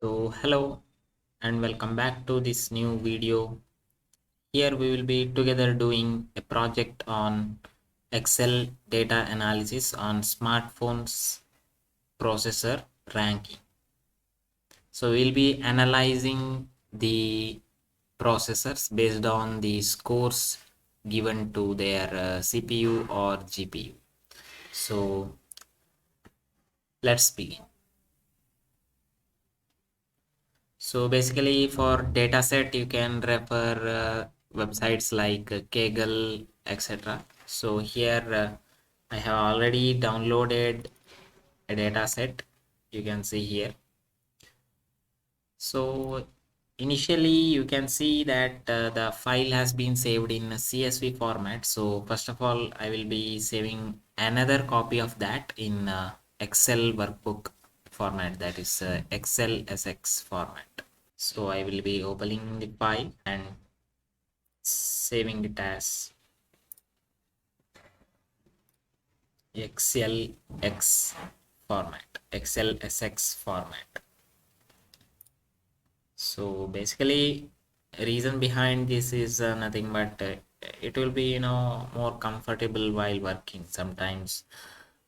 So hello and welcome back to this new video. Here we will be together doing a project on Excel data analysis on smartphones processor ranking. So we'll be analyzing the processors based on the scores given to their CPU or GPU. So let's begin. So basically for dataset, you can refer websites like Kaggle, etc. So here I have already downloaded a dataset. You can see here. So initially you can see that the file has been saved in a CSV format. So first of all, I will be saving another copy of that in Excel workbook format, that is Excel SX format. So I will be opening the file and saving it as XLX format, XLSX format. So basically, reason behind this is nothing but it will be more comfortable while working. Sometimes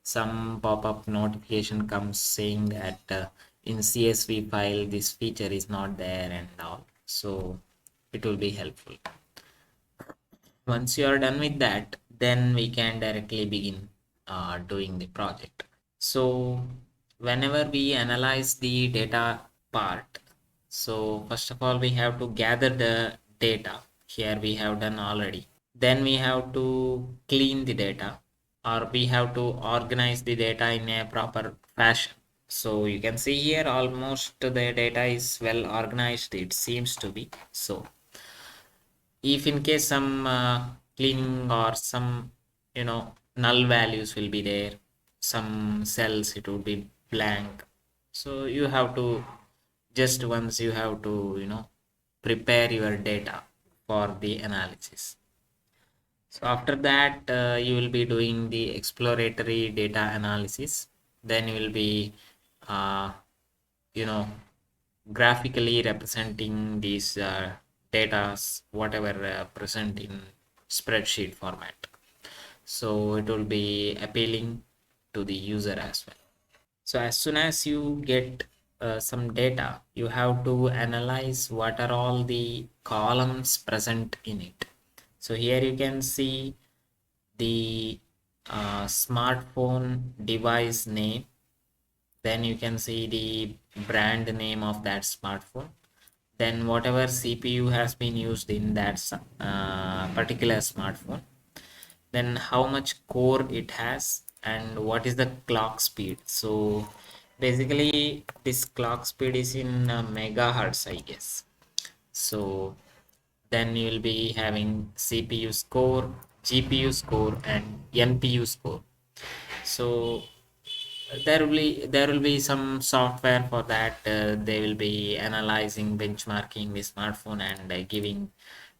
some pop-up notification comes saying that in CSV file this feature is not there and all. So it will be helpful. Once you are done with that, then we can directly begin doing the project. So whenever we analyze the data part, so first of all we have to gather the data. Here we have done already. Then we have to clean the data, or we have to organize the data in a proper fashion. So you can see here almost the data is well organized, it seems to be. So if in case some cleaning or some null values will be there, some cells it would be blank, so you have to just once you have to prepare your data for the analysis. So after that you will be doing the exploratory data analysis. Then you will be uh, you know graphically representing these data whatever present in spreadsheet format, so it will be appealing to the user as well. So as soon as you get some data, you have to analyze what are all the columns present in it. So here you can see the smartphone device name. Then you can see the brand name of that smartphone. Then whatever CPU has been used in that particular smartphone. Then how much core it has and what is the clock speed. So basically this clock speed is in megahertz, I guess. So then you will be having CPU score, GPU score, and NPU score. So there will be some software for that. They will be analyzing, benchmarking the smartphone and giving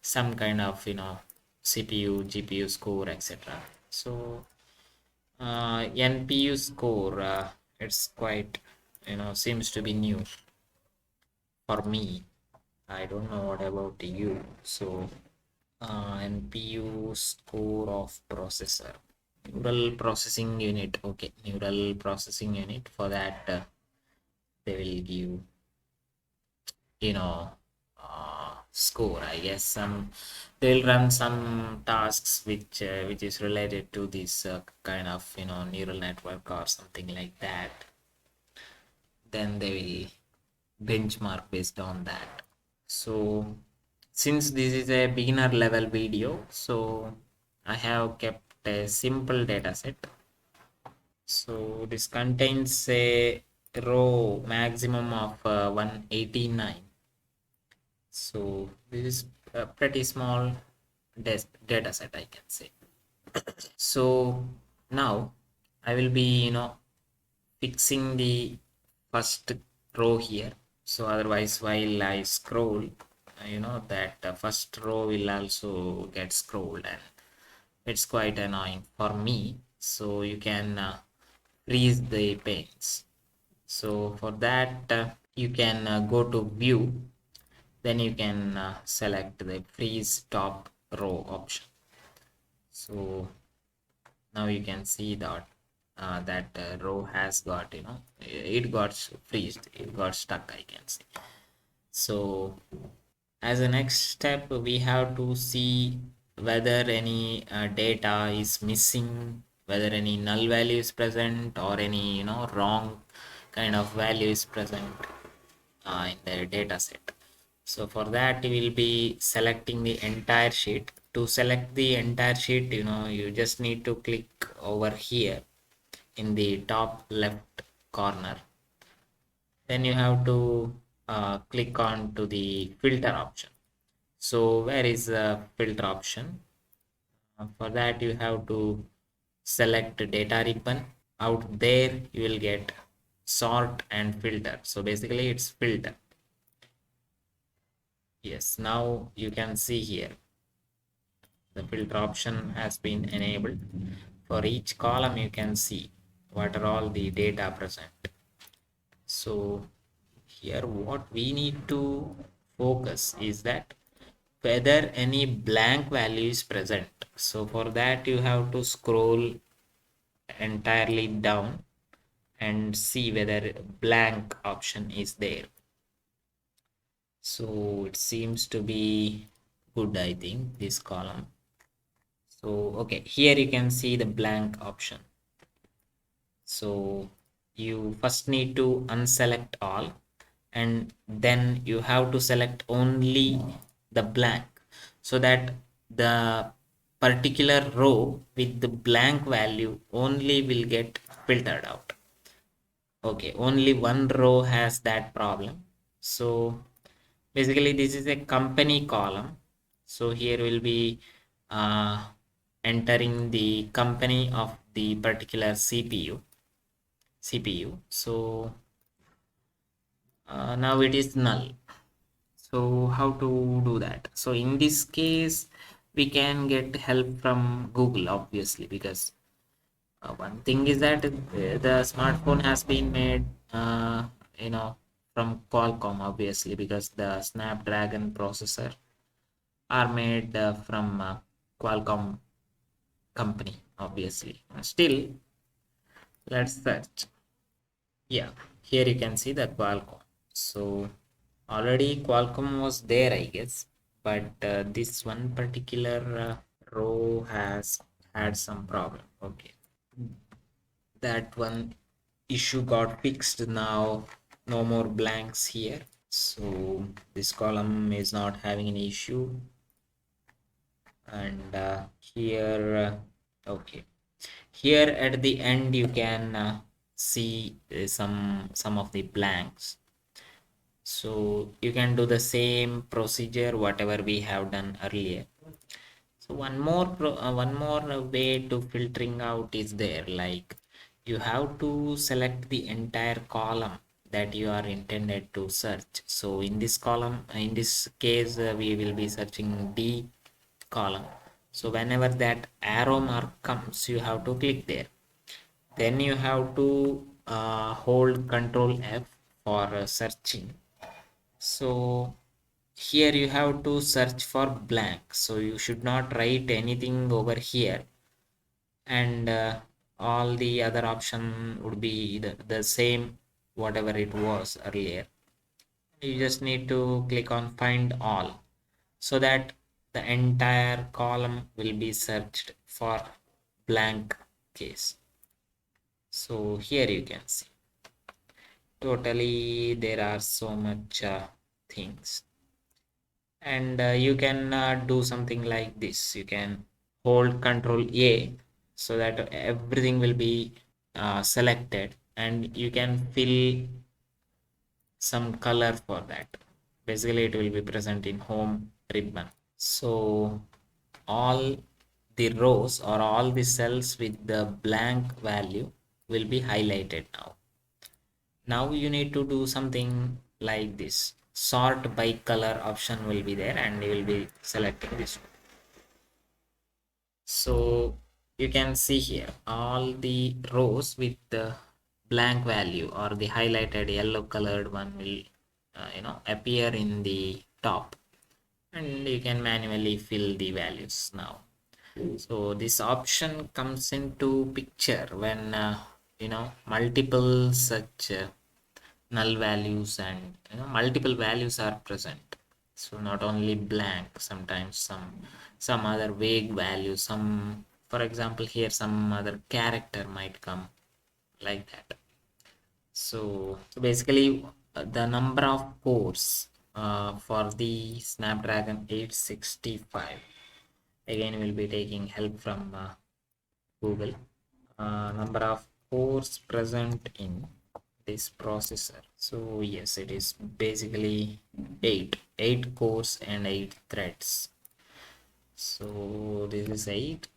some kind of CPU, GPU score, etc. So NPU score, it's quite seems to be new for me. I don't know what about you. So NPU score of processor, neural processing unit. Okay, neural processing unit. For that they will give you know score, I guess. Some they'll run some tasks which is related to this kind of neural network or something like that. Then they will benchmark based on that. So since this is a beginner level video, so I have kept a simple data set. So this contains a row maximum of 189. So this is a pretty small data set, I can say. So now I will be fixing the first row here. So otherwise while I scroll, that first row will also get scrolled, and it's quite annoying for me. So you can freeze the panes. So for that you can go to view, then you can select the freeze top row option. So now you can see that row has got, it got freezed, it got stuck, I can see. So as a next step, we have to see whether any data is missing, whether any null value is present, or any wrong kind of value is present in the data set. So for that, we will be selecting the entire sheet. To select the entire sheet, you just need to click over here in the top left corner. Then you have to click on to the filter option. So where is the filter option? For that, you have to select data ribbon. Out there you will get sort and filter. So basically it's filter. Yes, now you can see here the filter option has been enabled. For each column you can see what are all the data present. So here what we need to focus is that whether any blank value is present. So for that, you have to scroll entirely down and see whether blank option is there. So it seems to be good, I think, this column. So okay, here you can see the blank option. So you first need to unselect all, and then you have to select only the blank, so that the particular row with the blank value only will get filtered out. Okay, only one row has that problem. So basically this is a company column. So here will be uh, entering the company of the particular CPU. So now it is null. So how to do that? So in this case, we can get help from Google, obviously, because one thing is that the smartphone has been made, from Qualcomm, obviously, because the Snapdragon processor are made from Qualcomm company, obviously. Still, let's search. Yeah, here you can see the Qualcomm. So already Qualcomm was there, I guess, but this one particular row has had some problem. Okay, that one issue got fixed. Now no more blanks here, so this column is not having any issue. And here okay, here at the end you can see some of the blanks. So you can do the same procedure whatever we have done earlier. So one more way to filtering out is there, like you have to select the entire column that you are intended to search. So in this column, in this case, we will be searching D column. So whenever that arrow mark comes, you have to click there. Then you have to hold Control F for searching. So here you have to search for blank, so you should not write anything over here, and all the other option would be the same whatever it was earlier. You just need to click on find all, so that the entire column will be searched for blank case. So here you can see totally there are so much things. And you can do something like this. You can hold Control A, so that everything will be selected, and you can fill some color for that. Basically it will be present in home ribbon. So all the rows or all the cells with the blank value will be highlighted now. Now you need to do something like this. Sort by color option will be there, and you will be selecting this one. So you can see here all the rows with the blank value or the highlighted yellow colored one will appear in the top, and you can manually fill the values now. So this option comes into picture when multiple such null values and multiple values are present. So not only blank, sometimes some other vague value, some, for example, here some other character might come, like that. So basically, the number of cores for the Snapdragon 865, again we'll be taking help from Google. Number of cores present in this processor. So yes, it is basically eight cores and 8 threads. So this is 8.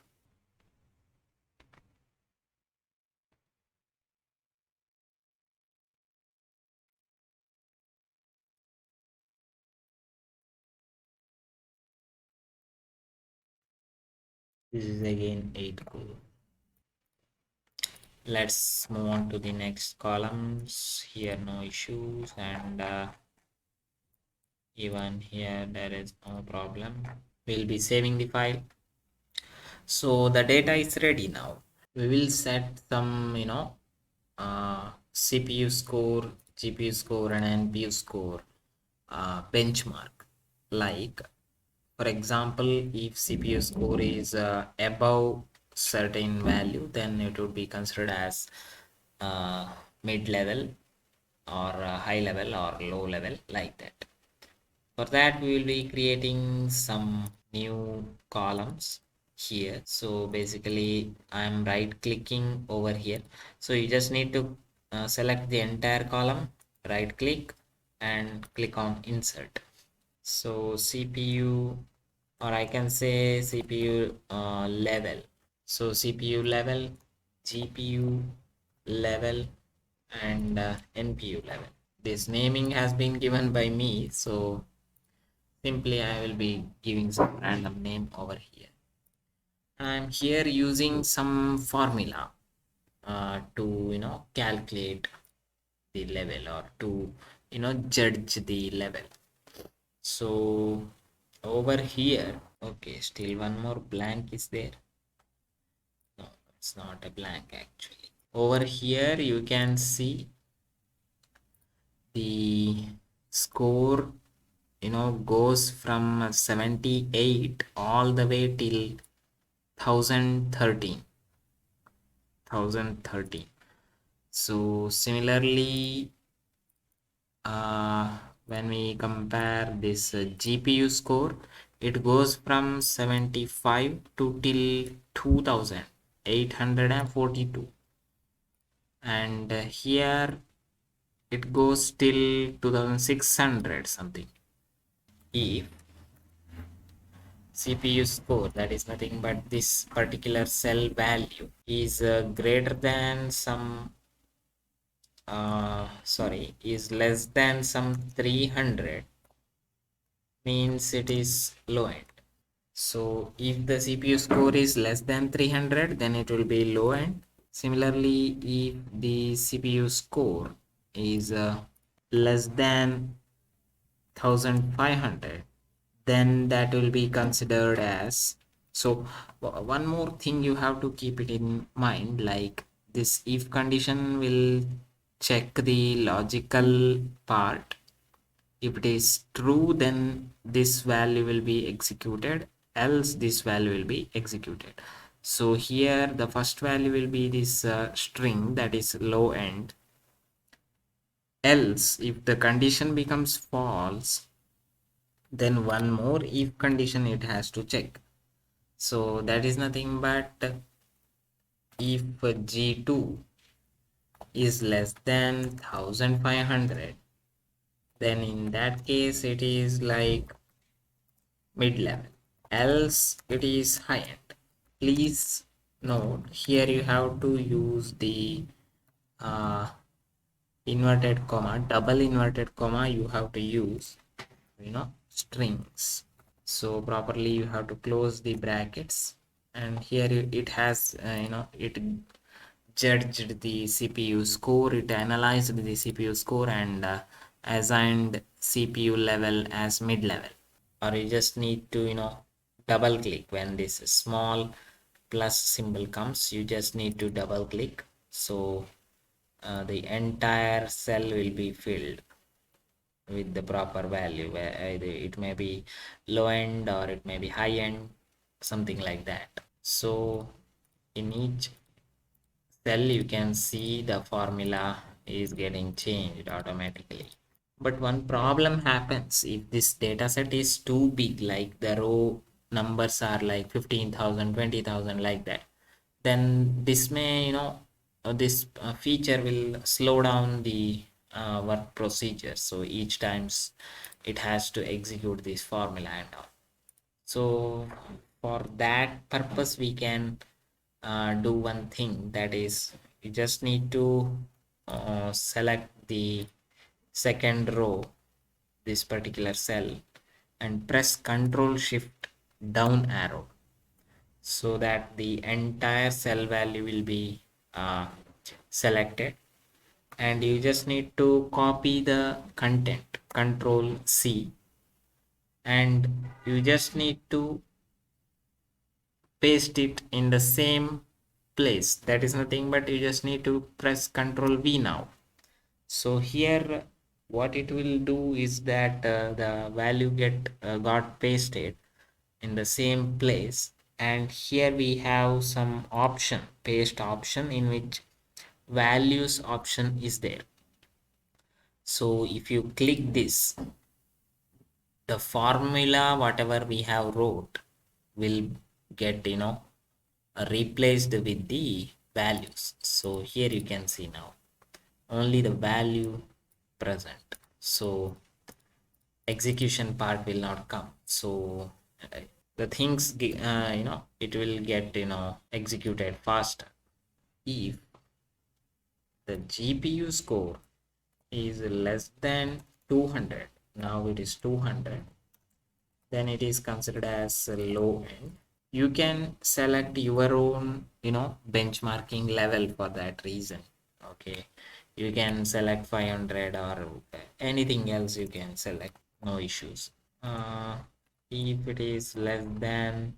This is again 8 core. Let's move on to the next columns. Here no issues, and even here there is no problem. We'll be saving the file. So the data is ready now. We will set some CPU score, GPU score, and NPU score benchmark. Like, for example, if CPU score is above certain value, then it would be considered as mid level, or high level, or low level, like that. For that, we will be creating some new columns here. So basically, I'm right clicking over here. So you just need to select the entire column, right click, and click on insert. So CPU, or I can say CPU level. So CPU level, GPU level, and NPU level. This naming has been given by me, so simply I will be giving some random name over here. I'm here using some formula to calculate the level, or to judge the level. So over here, okay, still one more blank is there. No, it's not a blank actually. Over here you can see the score goes from 78 all the way till 1013. So similarly, when we compare this GPU score, it goes from 75 to till 2842, and here it goes till 2600 something. If CPU score, that is nothing but this particular cell value, is greater than some is less than some 300, means it is low end. So if the CPU score is less than 300, then it will be low end. Similarly, if the CPU score is less than 1500, then that will be considered as. So one more thing you have to keep it in mind, like this if condition will check the logical part. If it is true, then this value will be executed, else this value will be executed. So here the first value will be this string, that is low end. Else if the condition becomes false, then one more if condition it has to check. So that is nothing but if G2 is less than 1500, then in that case it is like mid level, else it is high end. Please note here you have to use the uh, inverted comma, double inverted comma you have to use, strings. So properly you have to close the brackets, and here it has it judged the CPU score, it analyzed the CPU score and assigned CPU level as mid level. Or you just need to double click when this small plus symbol comes. You just need to double click, so the entire cell will be filled with the proper value, where either it may be low end or it may be high end, something like that. So in each cell you can see the formula is getting changed automatically. But one problem happens if this data set is too big, like the row numbers are like 15,000, 20,000, like that. Then this may, this feature will slow down the work procedure. So each times it has to execute this formula and all. So for that purpose, we can do one thing, that is, you just need to select the second row, this particular cell, and press Ctrl Shift down arrow, so that the entire cell value will be selected. And you just need to copy the content, Ctrl C, and you just need to paste it in the same place. That is nothing but you just need to press Ctrl V now. So here what it will do is that the value got pasted in the same place, and here we have some option, paste option, in which values option is there. So if you click this, the formula whatever we have wrote will get replaced with the values. So here you can see now only the value present, so execution part will not come. So the things it will get executed faster. If the GPU score is less than 200, now it is 200, then it is considered as low end. You can select your own benchmarking level for that reason. Okay, you can select 500 or anything else you can select, no issues. If it is less than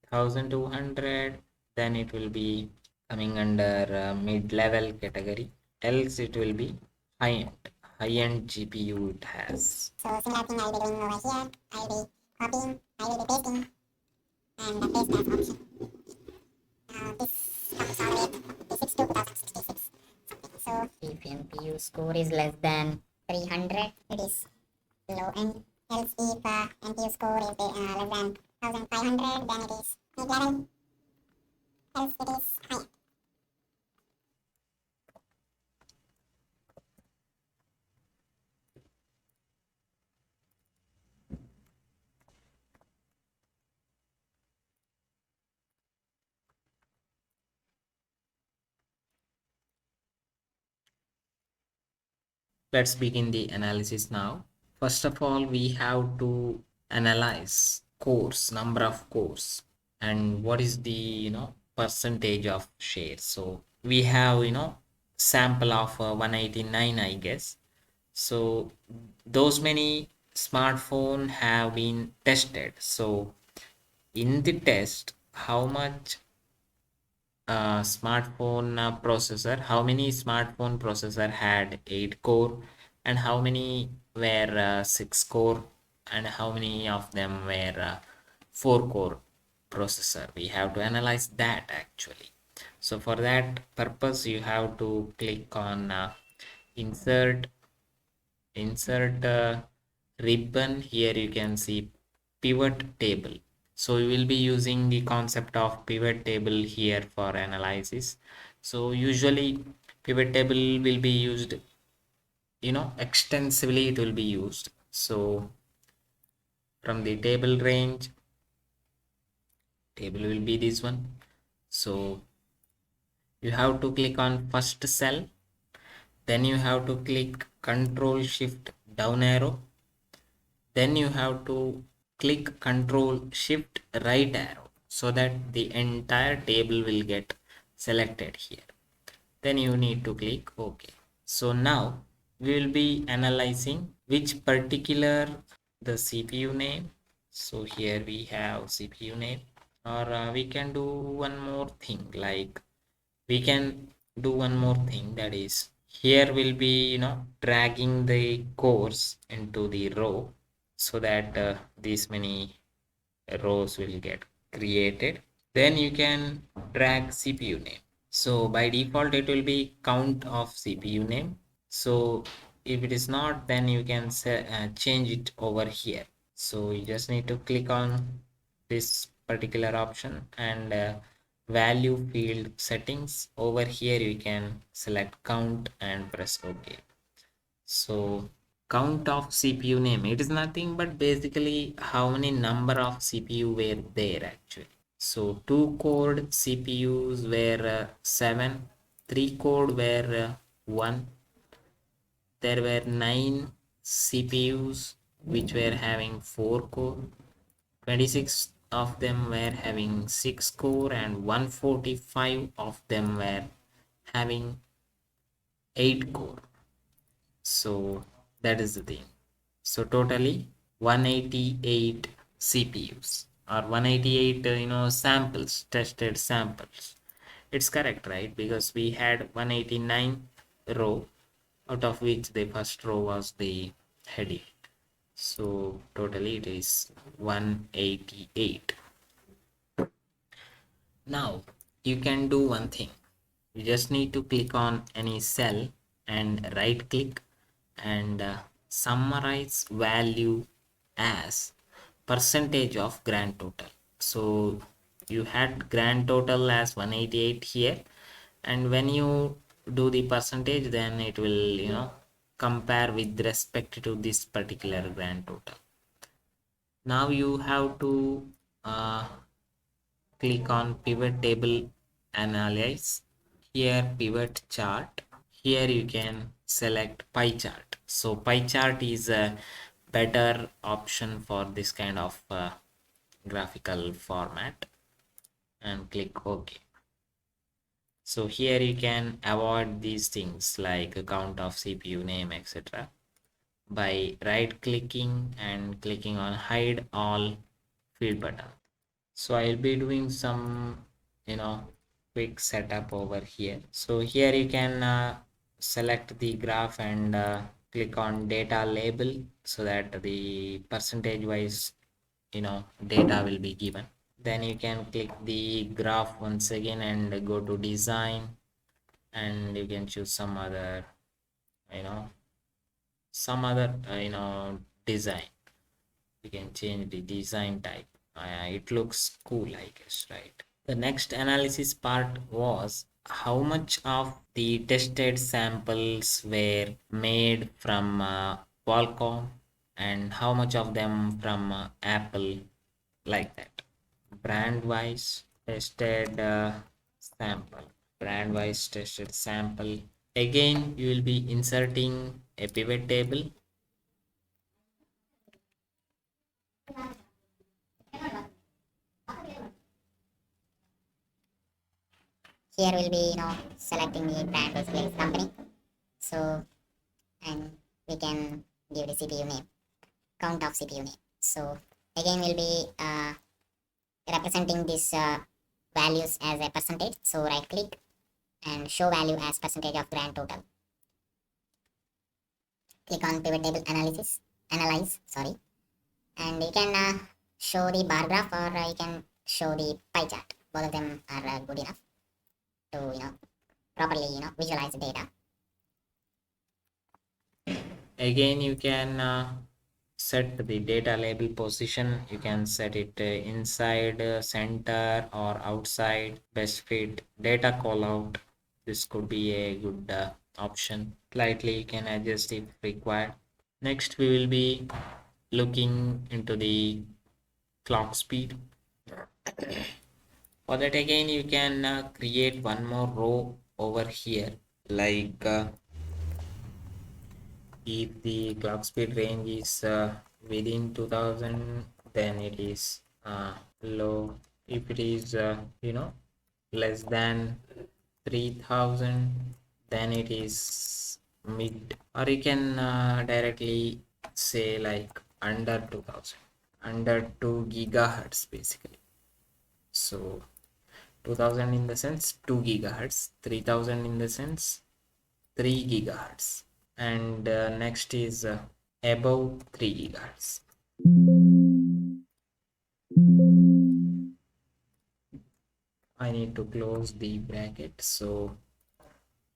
1200, then it will be coming under mid-level category, else it will be high-end GPU it has. So similar thing I'll be doing over here. I'll be copying, I will be pasting, and the paste as option. This comes all the way to 56 to 2066 something. So if MPU score is less than 300, it is low end. Else if MPU score is less than 1500, then it is mid level. Else it is high end. Let's begin the analysis now. First of all, we have to analyze cores, number of cores, and what is the percentage of share. So we have sample of 189, I guess. So those many smartphone have been tested. So in the test, how much smartphone processor, how many smartphone processor had 8 core, and how many were 6 core, and how many of them were 4 core processor. We have to analyze that actually. So for that purpose, you have to click on insert ribbon. Here you can see pivot table. So we will be using the concept of pivot table here for analysis. So usually pivot table will be used extensively, it will be used. So from the table range, table will be this one. So you have to click on first cell, then you have to click Control Shift down arrow, then you have to click Control Shift right arrow, so that the entire table will get selected here. then you need to click OK. So now we will be analyzing which particular the CPU name. So here we have CPU name, or we can do one more thing, like we can do one more thing, that is here will be dragging the cores into the row, so that these many rows will get created. Then you can drag CPU name. So by default it will be count of CPU name. So if it is not, then you can say, change it over here. So you just need to click on this particular option, and value field settings, over here you can select count and press OK. So count of CPU name, it is nothing but basically how many number of CPU were there actually. So 2 core CPUs were 7, 3 core were 1. There were 9 CPUs which were having 4 core. 26 of them were having 6 core, and 145 of them were having 8 core. So that is the thing. So totally 188 CPUs, or 188 samples, tested samples. It's correct, right? Because we had 189 row, out of which the first row was the heading. So totally it is 188. Now you can do one thing. You just need to click on any cell and right click and summarize value as percentage of grand total. So you had grand total as 188 here, and when you do the percentage, then it will compare with respect to this particular grand total. Now you have to uh, click on pivot table analyze. Here pivot chart, here you can select pie chart. So pie chart is a better option for this kind of graphical format, and click OK. So here you can avoid these things like a count of CPU name, etc., by right clicking and clicking on hide all field button. So I'll be doing some quick setup over here. So here you can select the graph and click on data label, so that the percentage wise data will be given. Then you can click the graph once again and go to design, and you can choose some other you know design. You can change the design type. It looks cool, I guess, right? The next analysis part was how much of the tested samples were made from Qualcomm, and how much of them from Apple, like that. Brand wise tested sample. Brand wise tested sample. Again, you will be inserting a pivot table. Here we'll be, selecting the brand, basically its company. So, and we can give the CPU name, count of CPU name. So again we'll be representing these values as a percentage. So right click and show value as percentage of grand total. Click on pivot table analyze, sorry, and you can show the bar graph, or you can show the pie chart. Both of them are good enough to properly visualize the data. Again, you can set the data label position. You can set it inside, center, or outside. Best fit, data callout. This could be a good option. Slightly you can adjust if required. Next, we will be looking into the clock speed. For that, again, you can create one more row over here, like if the clock speed range is within 2000, then it is low. If it is less than 3000, then it is mid, or you can directly say like under 2000, under 2 gigahertz basically. So 2000 in the sense 2 gigahertz, 3000 in the sense 3 gigahertz, and next is above 3 gigahertz. I need to close the bracket, so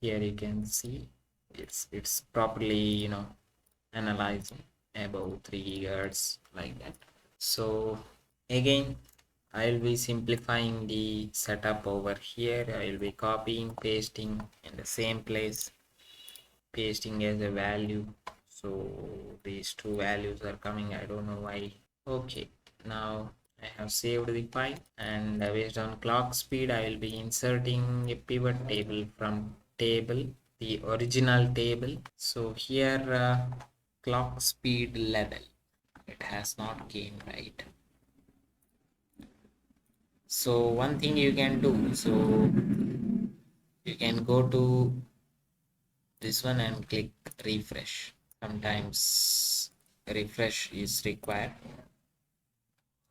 here you can see it's properly, analyzing above 3 gigahertz like that. So again, I'll be simplifying the setup over here. I'll be copying, pasting in the same place, pasting as a value. So these two values are coming, I don't know why. Okay, now I have saved the file, and based on clock speed I will be inserting a pivot table from table, the original table. So here clock speed level, it has not came right. So one thing you can do, so you can go to this one and click refresh. Sometimes refresh is required.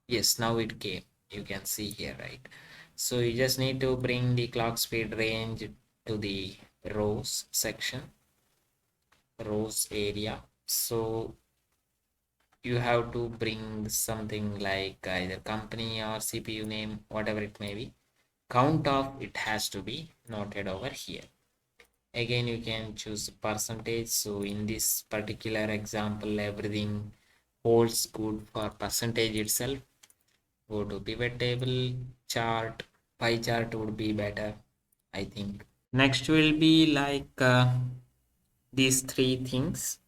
Yes, now it came, you can see here, right? So you just need to bring the clock speed range to the rows section, rows area. So you have to bring something like either company or CPU name, whatever it may be. Count of it has to be noted over here. Again, you can choose percentage. So in this particular example, everything holds good for percentage itself. Go to pivot table, chart, pie chart would be better, I think. Next will be like these three things: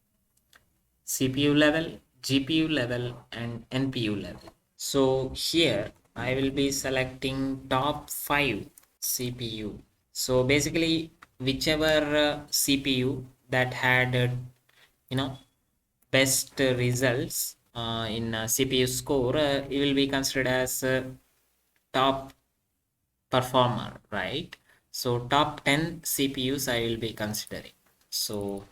CPU level, GPU level, and NPU level. So here I will be selecting top 5 CPU. So basically, whichever CPU that had you know best results in CPU score, it will be considered as top performer, right? So top 10 CPUs I will be considering. So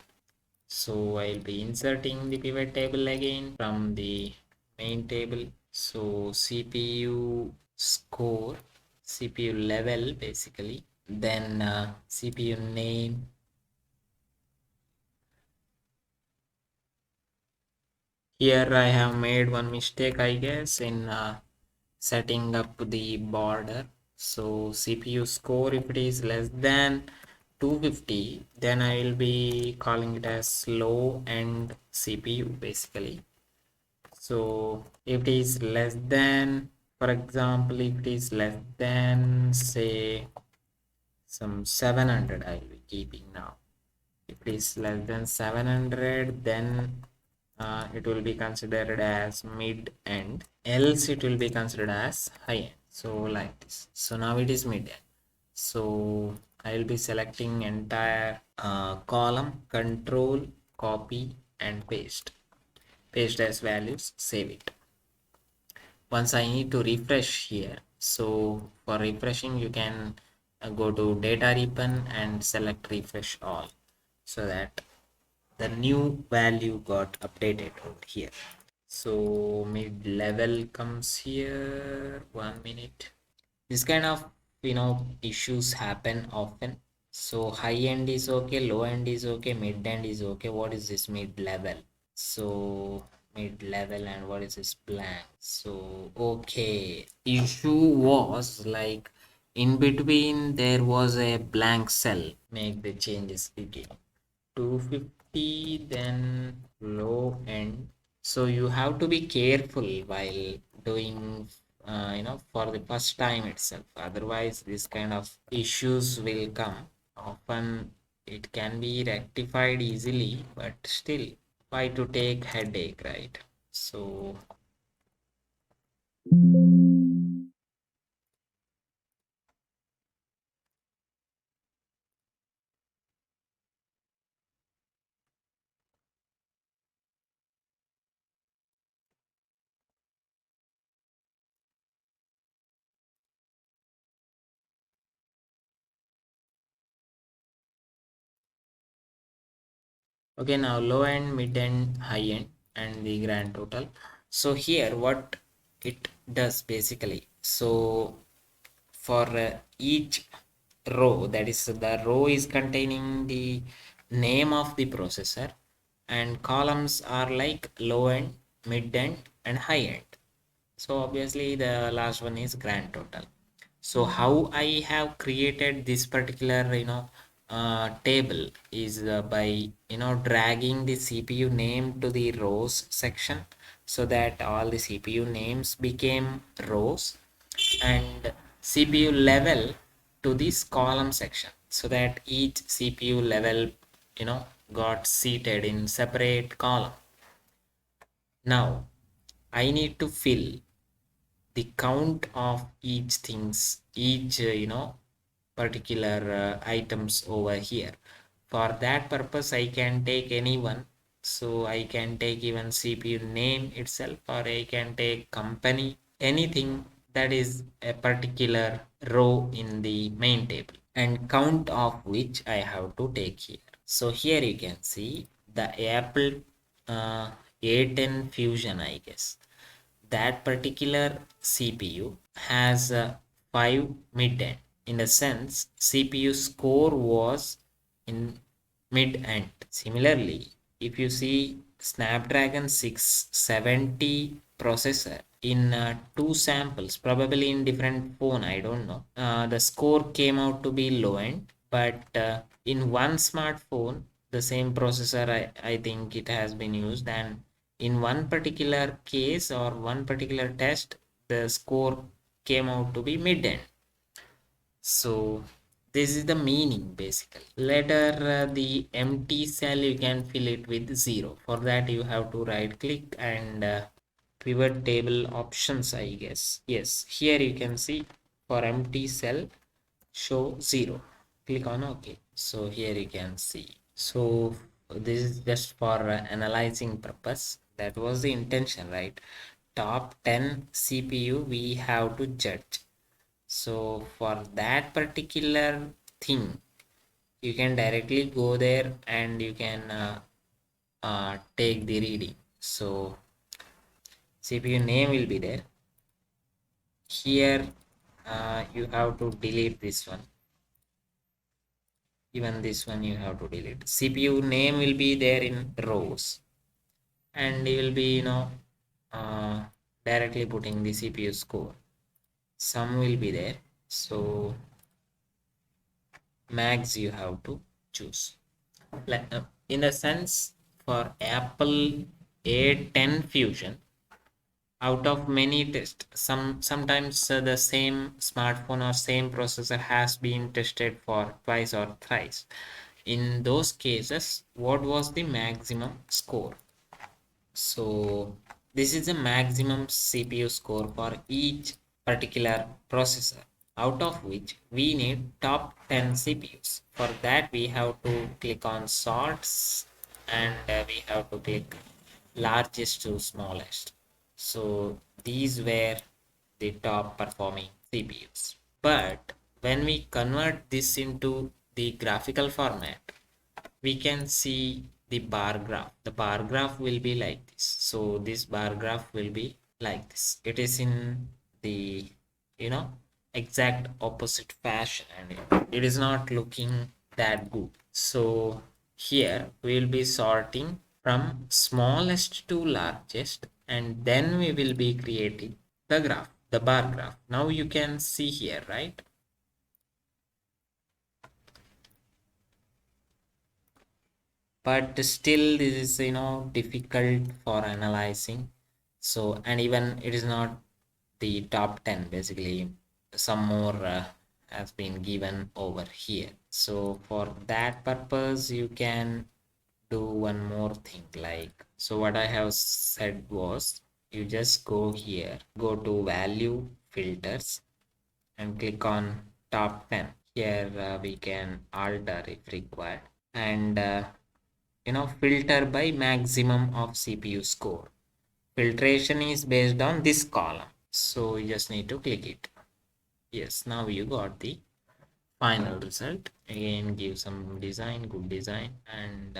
I'll be inserting the pivot table again from the main table. So CPU score, CPU level basically, then CPU name. Here I have made one mistake, I guess, in setting up the border. So CPU score, if it is less than 250, then I will be calling it as low end CPU basically. So if it is less than, for example, if it is less than say some 700, I will be keeping now. If it is less than 700, then it will be considered as mid end, else it will be considered as high end. So like this. So now it is mid end. So I will be selecting entire column, control, copy, and paste. Paste as values, save it. Once I need to refresh here, so for refreshing you can go to data ribbon and select refresh all, so that the new value got updated over here. So mid level comes here, 1 minute. This kind of issues happen often. So high end is okay, low end is okay, mid end is okay. What is this mid level? So mid level, and what is this blank? So okay, issue was like in between there was a blank cell. Make the changes again. 250, then low end. So you have to be careful while doing for the first time itself, otherwise this kind of issues will come. Often it can be rectified easily, but still, why to take headache, right? So Okay, now low end, mid end, high end, and the grand total. So here what it does basically, so for each row, that is the row is containing the name of the processor, and columns are like low end, mid end, and high end. So obviously the last one is grand total. So how I have created this particular table is by dragging the CPU name to the rows section, so that all the CPU names became rows, and CPU level to this column section, so that each CPU level got seated in separate column. Now I need to fill the count of each particular items over here. For that purpose I can take any one. So I can take even CPU name itself, or I can take company, anything that is a particular row in the main table, and count of which I have to take here. So here you can see the Apple A10 Fusion, I guess that particular CPU has a 5 mid-end. In a sense, CPU score was in mid-end. Similarly, if you see Snapdragon 670 processor in two samples, probably in different phone, I don't know, the score came out to be low end, but in one smartphone, the same processor, I think it has been used, and in one particular case or one particular test, the score came out to be mid-end. So this is the meaning basically. Later the empty cell you can fill it with 0. For that you have to right click and pivot table options, I guess. Yes, here you can see for empty cell show 0. Click on OK. So here you can see. So this is just for analyzing purpose. That was the intention, right? Top 10 CPU we have to judge. So for that particular thing, you can directly go there and you can take the reading. So CPU name will be there. Here you have to delete this one. Even this one you have to delete. CPU name will be there in rows, and you will be directly putting the CPU score. Sum will be there. So max you have to choose. In a sense, for Apple A10 Fusion, out of many tests, sometimes the same smartphone or same processor has been tested for twice or thrice. In those cases, what was the maximum score? So this is the maximum CPU score for each particular processor, out of which we need top 10 CPUs. For that we have to click on sorts, and we have to click largest to smallest. So these were the top performing CPUs. But when we convert this into the graphical format, we can see the bar graph. The bar graph will be like this. So this bar graph will be like this. It is in the exact opposite fashion, and it is not looking that good. So here we will be sorting from smallest to largest, and then we will be creating the graph, the bar graph. Now you can see here, right? But still this is difficult for analyzing. So, and even it is not the top 10, basically some more has been given over here. So for that purpose you can do one more thing, like, so what I have said was, you just go here, go to value filters, and click on top 10. Here we can alter if required, and filter by maximum of CPU score. Filtration is based on this column, so you just need to click it. Yes, now you got the final result. Again, give some design, good design, and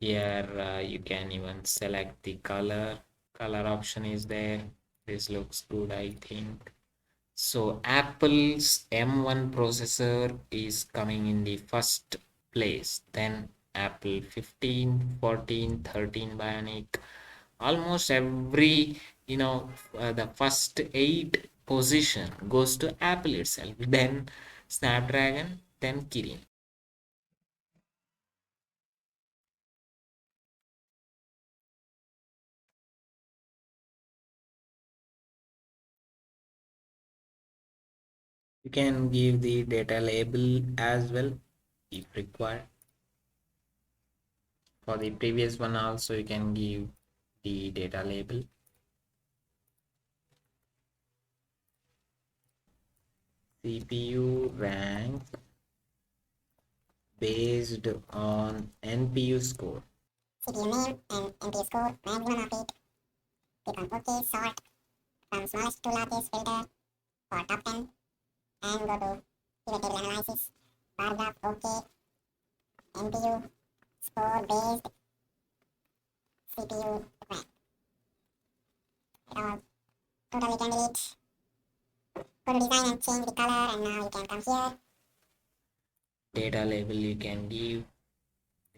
Here you can even select the color option is there. This looks good, I think. So Apple's M1 processor is coming in the first place, then Apple 15, 14, 13 Bionic. Almost every, the first 8 position goes to Apple itself, then Snapdragon, then Kirin. You can give the data label as well if required. For the previous one also you can give the data label. CPU rank based on NPU score. CPU name and NPU score, maximum of it. Click on OK, sort from smallest to largest filter for top 10 and go to pivot table analysis. Bar graph OK, NPU score based CPU rank. Totally can delete. Go to design and change the color, and now you can come here. Data label you can give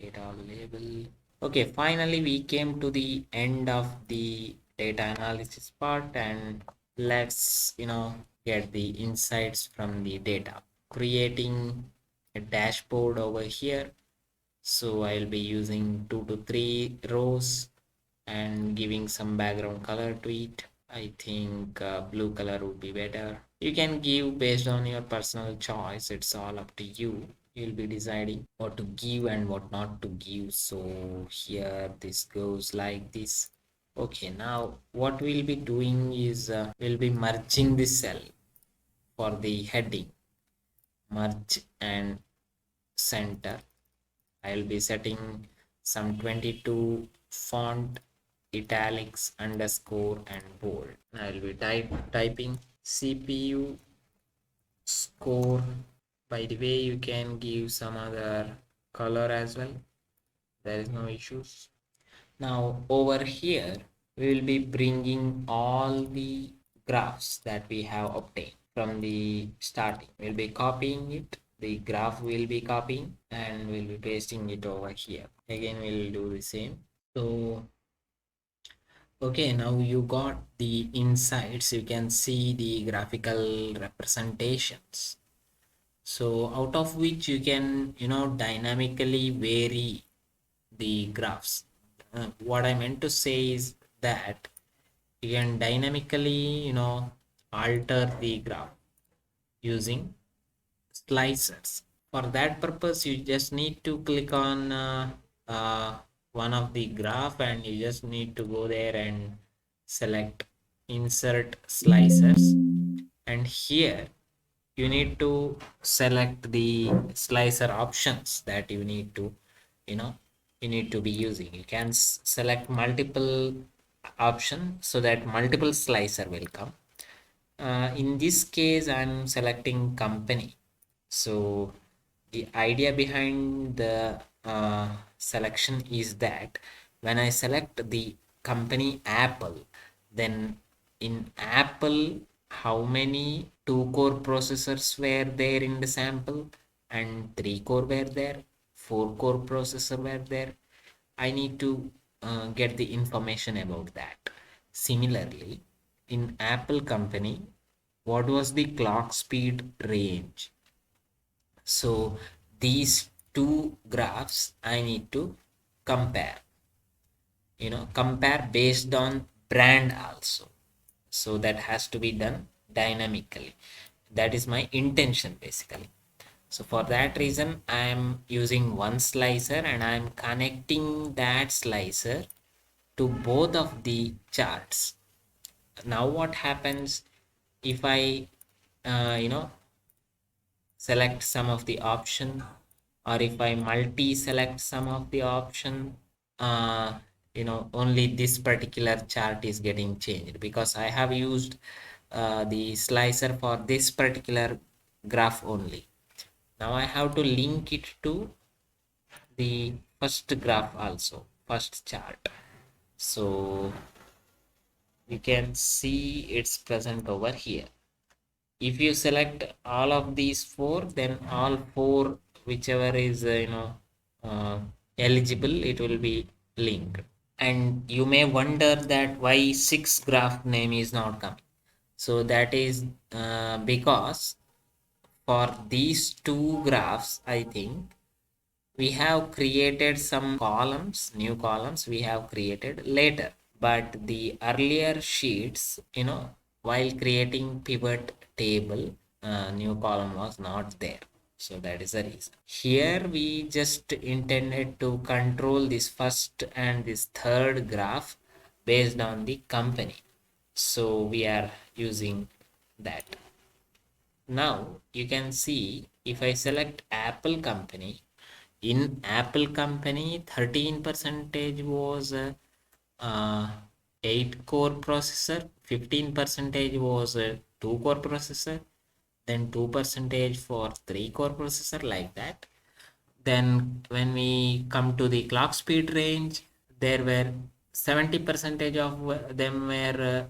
data label. Okay, finally we came to the end of the data analysis part, and let's get the insights from the data. Creating a dashboard over here. So I'll be using 2 to 3 rows and giving some background color to it. I think blue color would be better. You can give based on your personal choice. It's all up to you. You'll be deciding what to give and what not to give. So here this goes like this. Okay, now what we'll be doing is we'll be merging the cell for the heading. Merge and center. I'll be setting some 22 font, italics, underscore, and bold. I'll be typing CPU score. By the way, you can give some other color as well. There is no issues. Now over here, we will be bringing all the graphs that we have obtained from the starting. We'll be copying it. The graph will be copying and we'll be pasting it over here. Again, we'll do the same. So okay, now you got the insights. You can see the graphical representations. So out of which you can, dynamically vary the graphs. What I meant to say is that you can dynamically, alter the graph using slicers. For that purpose, you just need to click on one of the graph and you just need to go there and select insert slicers, and here you need to select the slicer options that you know you need to be using. You can select multiple options so that multiple slicer will come. In this case I'm selecting company. So the idea behind the selection is that when I select the company Apple, then in Apple, how many 2-core processors were there in the sample and 3-core were there, 4-core processor were there. I need to get the information about that. Similarly, in Apple company, what was the clock speed range? So these two graphs I need to compare, compare based on brand also. So that has to be done dynamically. That is my intention basically. So for that reason, I am using one slicer and I am connecting that slicer to both of the charts. Now what happens if I, select some of the option, or if I multi-select some of the option, only this particular chart is getting changed because I have used the slicer for this particular graph only. Now I have to link it to the first graph also, first chart. So you can see it's present over here. If you select all of these four, then all four, whichever is uh, eligible, it will be linked. And you may wonder that why six graph name is not coming. So that is because for these two graphs, I think we have created some columns, new columns we have created later. But the earlier sheets, while creating pivot table, new column was not there. So that is the reason. Here we just intended to control this first and this third graph based on the company. So we are using that. Now you can see if I select Apple company, in Apple company 13 percentage was 8 core processor, 15 percentage was 2 core processor, then 2 percentage for 3 core processor, like that. Then when we come to the clock speed range, there were 70 percentage of them were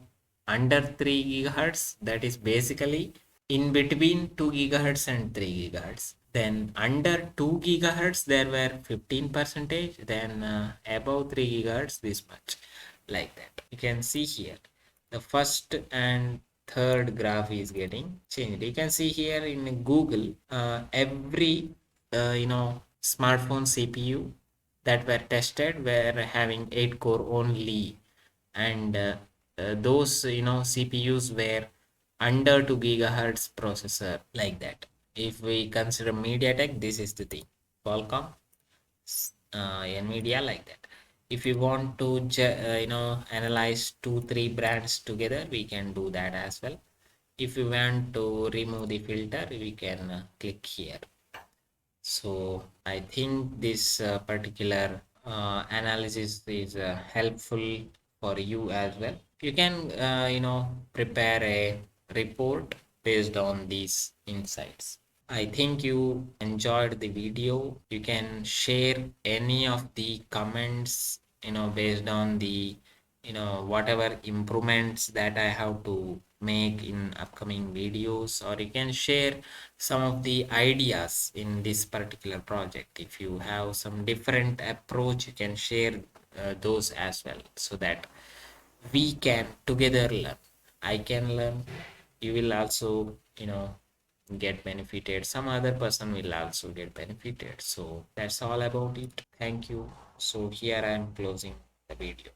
under 3 gigahertz, that is basically in between 2 gigahertz and 3 gigahertz. Then under 2 gigahertz there were 15 percentage, then above 3 gigahertz this much, like that. You can see here the first and third graph is getting changed. You can see here in Google, every smartphone CPU that were tested were having 8 core only, and those CPUs were under 2 gigahertz processor, like that. If we consider MediaTek, this is the thing. Qualcomm, Nvidia, like that. If you want to analyze 2-3 brands together, we can do that as well. If you want to remove the filter, we can click here. So I think this particular analysis is helpful for you as well. You can prepare a report based on these insights. I think you enjoyed the video. You can share any of the comments, based on the, whatever improvements that I have to make in upcoming videos, or you can share some of the ideas in this particular project. If you have some different approach, you can share those as well, so that we can together learn. I can learn, you will also get benefited, some other person will also get benefited. So that's all about it. Thank you. So here I am closing the video.